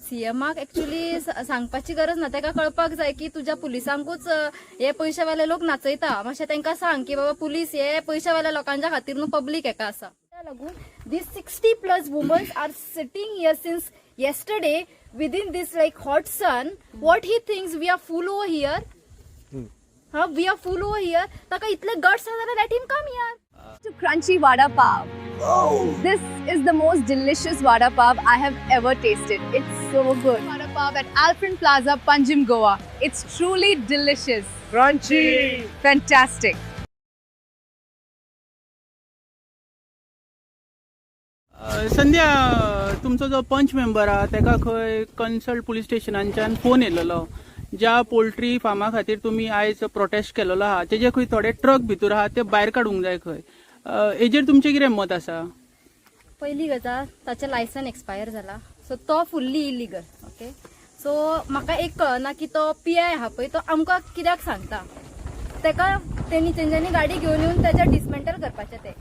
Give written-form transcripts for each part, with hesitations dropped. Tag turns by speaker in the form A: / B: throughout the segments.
A: सीएमाक actually सांगपाची गरज ना, ताका कळपाक जाय की तुझ्या पुलिसांकूच हे पैशावाले लोक नाचयता. मातशें तांकां सांग की बाबा पुलीस हे पैशावाल्या लोकांच्या खातीर न्हू, पब्लीक हेका आसा. त्या लागून these 60+ women are sitting here since yesterday within this like hot sun. What he thinks we are fool over here? We are fool over here. ताका इतले guts आसा जाल्यार let him come here.
B: To crunchy vada pav. This is the most delicious vada pav I have ever tasted. It's so good. Vada pav at Alfred Plaza, Panjim, Goa. It's truly delicious.
C: Crunchy.
B: Fantastic.
C: संध्या तुमचो जो पंच member आहा तेका खंय consult police स्टेशनाच्यान phone येयलेलो ज्या poultry pharma खातीर तुमी आयज प्रोटेस्ट केलेलो आहा तेजे खंय थोडे ट्रक भितर आहा ते भायर काडूंक जाय खंय. हेजेर तुमचें कितें मत आसा?
A: पहिली गजाल ताचें लायसन एक्सपायर जाला, सो तो फुल्ली इलिगल. ओके, सो म्हाका एक कळना की तो PI आहा पळय तो आमकां कित्याक सांगता. तेका तेंच्यांनी गाडी घेवन येवन तेजें डिसमेंटल करपाचें. ते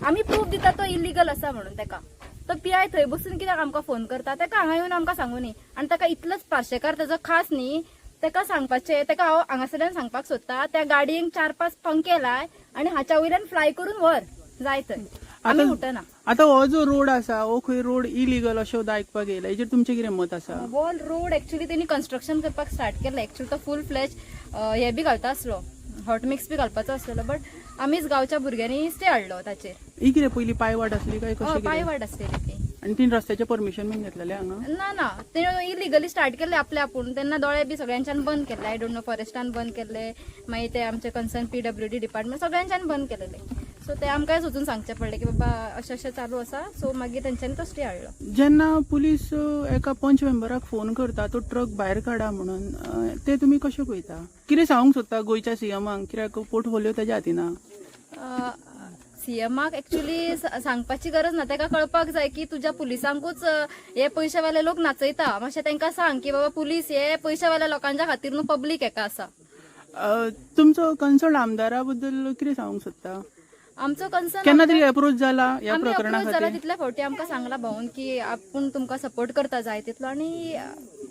A: आमी प्रूफ दिता तो इलिगल आसा म्हणून. तेका तो PI थंय बसून कित्याक आमकां फोन करता, तेका हांगा येवन आमकां सांगूं न्ही. आनी तेका इतलोच पार्शेकार तेजो खास न्ही, तेका सांगपाचें. तेका हांव हांगासरल्यान सांगपाक सोदता त्या गाडयेक 4-5 पंखे लाय आनी हाच्या वयल्यान फ्लाय करून व्हर जाय थंय. आमी उठना.
C: आता हो जो रोड आसा हो खंय रोड इलिगल अशें आयकपाक येयला, हेजेर तुमचें कितें मत आसा?
A: हो रोड ऍक्च्युली त्यांनी कन्स्ट्रक्शन करपाक स्टार्ट केलं. ऍक्च्युली तो फुल फ्लॅज हे बी घालता आसलो, हॉट मिक्स बी घालपाचो आसलो, बट आमीच गांवच्या भुरग्यांनी स्टे हाडलो ताचेर.
C: ही कितें पयली पायवाट आसली काय कशें?
A: पायवाट आसलेली ती.
C: आनी तीन रस्त्याचें परमिशन बीन घेतलेलें हांगा?
A: ना ते इलिगली स्टार्ट केले आपले आपूण. तेन्ना दोळे बी सगळ्यांच्यान बंद केले. आय डोंट नो, फॉरेस्टान बंद केले, मागीर ते आमचे कन्सर्न PWD डिपार्टमेंट सगळ्यांच्यान बंद केलेले. सो ते आमकां सुचून सांगचे पडले की बाबा अशें अशें चालू आसा. सो मागीर तेंच्यांनी तो स्टे हाडलो.
C: जेन्ना पुलीस एका पंच मेंबराक फोन करता तो ट्रक भायर काडा म्हणून, ते तुमी कशें पळयता? कितें सांगूंक सोदता गोंयच्या CMाक? कित्याक पोर्टफोलिओ तेज्या हातीन आहा.
A: सीएमाक ऍक्च्युली सांगपाची गरज ना, ताका कळपाक जाय की तुझ्या पुलिसांकूच हे पैशावाले लोक नाचयता. मातशें तांकां सांग की बाबा पुलीस हे पैशावाल्या लोकांच्या खातीर न्हू, पब्लीक हेका आसा.
C: तुमचो कन्सर्न आमदारा बद्दल कितें सांगूंक सोदता?
A: आमचो कन्सर्न
C: केन्ना तरी अप्रोच जाला ह्या प्रकरणा
A: जाला,
C: खातीर?
A: तितल्या फावटी आमकां सांगला भाऊन की आपूण तुमकां सपोर्ट करता जाय तितलो. आनी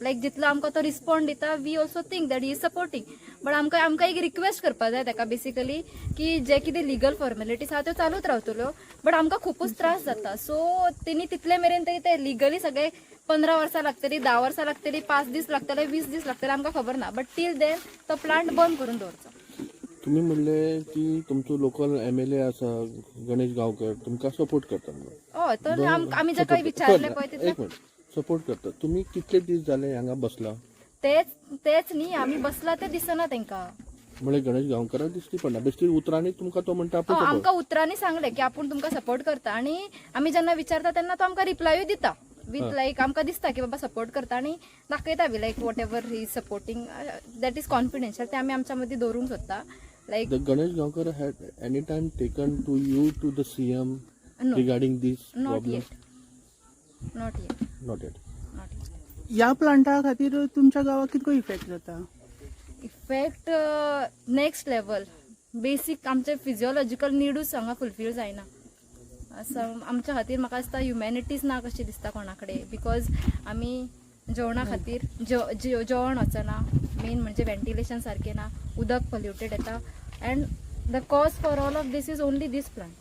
A: लायक जितलो आमकां तो रिस्पॉन्ड दिता, we also think that he is supporting. But आमकां एक रिक्वेस्ट करपाक जाय ताका बेसिकली की जे कितें लिगल फॉर्मेलिटीज आहा त्यो चालूच रावतल्यो, बट आमकां खूपच त्रास जाता. सो तेणी तितले मेरेन ते लिगली सगळे 15 वर्सां लागतली, 10 वर्सां लागतली, 5 दीस लागतले, 20 दीस लागतले, आमकां खबर ना. बट टील देन तो प्लांट बंद करून दवरचो.
D: तुम्ही म्हणले की तुमचो लोकल MLA आसा गणेश गांवकर तुमकां सपोर्ट करता म्हणून.
A: हय, तर आमी जे काही विचारले पळय तितले
D: एक मिनिट, सपोर्ट करता. तुम्ही कितले दीस जाले हांगा बसला?
A: तेच न्ही, आमी बसला ते दिसना तेंकां.
D: म्हणजे गणेश गांवकाराक दिसती पडना, बेश्टी उतरांनी तुमकां तो म्हणटा आपूण support.
A: आमकां उतरांनी सांगले की आपूण तुमकां सपोर्ट करता. आनी आमी जेन्ना विचारता तेन्ना तो आमकां रिप्लायूय दिता विथ लायक आमकां दिसता की बाबा सपोर्ट करता. आनी दाखयता be like what ever he supporting, that is confidential. ते आमी आमच्या मदीं दवरूंक सोदता. लायक
D: The Ganesh Gaonkar had any time taken to you to the CM
A: No.
D: regarding this
A: not
D: problem?
A: Eight.
D: Not yet.
C: ह्या प्लांटा खातीर तुमच्या गांवाक कितको इफेक्ट जाता?
A: Effect next level. बेसीक आमचे फिजिओलॉजिकल निडूच हांगा फुलफील जायना. असं आमच्या खातीर म्हाका दिसता ह्युमॅनिटीज ना कशी दिसता कोणाकडे. बिकॉज आमी जेवणा खातीर जेवण वचना, मेन म्हणजे वेंटिलेशन सारकें ना, उदक पोल्युटेड येता. And the cause for all of this is only this plant.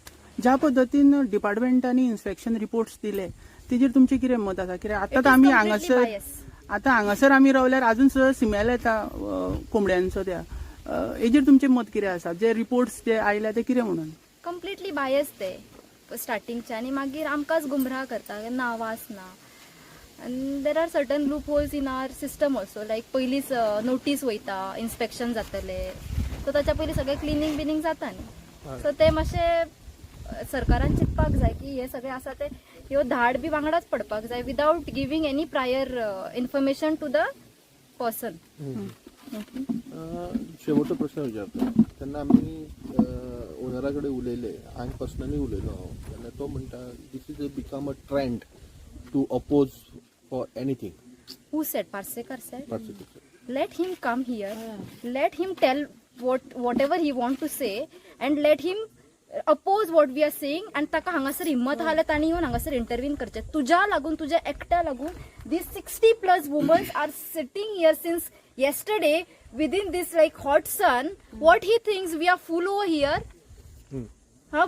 C: ज्या पद्दतीन डिपार्टमेंटांनी इन्स्पेक्शन रिपोर्ट्स दिले तेजेर तुमचें कितें मत आसा? कित्याक आतां आमी हांगासर आमी रावल्यार अजून सुद्दां स्मेल येता कोंबड्यांचो. त्या हेजेर तुमचें मत कितें आसा? जे रिपोर्ट्स जे आयल्या ते कितें म्हणून?
A: कम्प्लिटली बायस ते स्टार्टिंगचे. आनी मागीर आमकांच गुमराह करता, ना वास ना. And there are certain loopholes in our system also, like पयलीच नोटीस वयता, इन्स्पेक्शन जातले, सो ताच्या पयलीं सगळें क्लिनिंग बिनिंग जाता न्ही. सो ते मातशें सरकारान चिंतपाक जाय की हे सगळें आसा ते ह्यो धाड बी वांगडाच पडपाक जाय without giving any prior information to the person.
D: शेवटचो प्रश्न विचारता. तेन्ना आमी ओनरा कडेन उलयले, हांवें पर्सनली उलयलो तेन्ना तो म्हणटा this is become a trend to oppose for anything.
A: Who said? Parsekar said.
D: Parsekar.
A: Let him come here. Let him tell whatever he want to say, and let him oppose what we are saying and ताका हांगासर हिम्मत आहा ताणी येवन हांगासर इंटरव्यून करचे. तुज्या लागून तुज्या एकट्या लागून these 60+ womens are sitting here since yesterday within this like hot sun. What he thinks we are fool over here?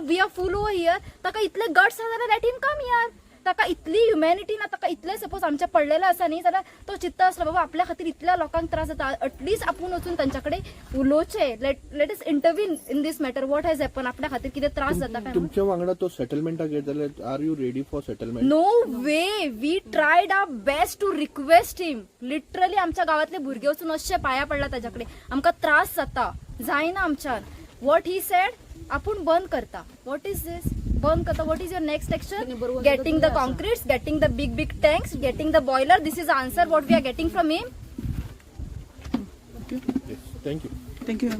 A: We are fool over here. ताका इतले गट्स आहा जाल्यार let him come here. ताका इतली ह्युमॅनिटी ना, ताका इतले suppose आमच्या पडलेला आसा न्ही जाल्यार तो चित्ता असलो बाबा आपल्या खातीर इतल्या लोकांक त्रास जाता, अटलिस्ट आपूण वचून तांच्याकडे उलोवचे. Let us intervene in this matter. What has happen, आपल्या खातीर कितें त्रास जाता काय.
D: तुमच्या वांगडा तो सेटलमेंटाक येत जाल्यार are you ready for settlement?
A: No way. We tried our best to request him. Literally आमच्या गावातले भुरगे वचून अशे पाया पडला ताच्याकडे, आमकां त्रास जाता, जायना आमच्यान. वॉट ही सेड, आपूण बंद करता. वॉट इज दिस, बंद करता. What is your next action? Getting the concretes, getting the big tanks, getting the boiler. This is answer what we are getting from him.
D: Thank you.
C: Thank you.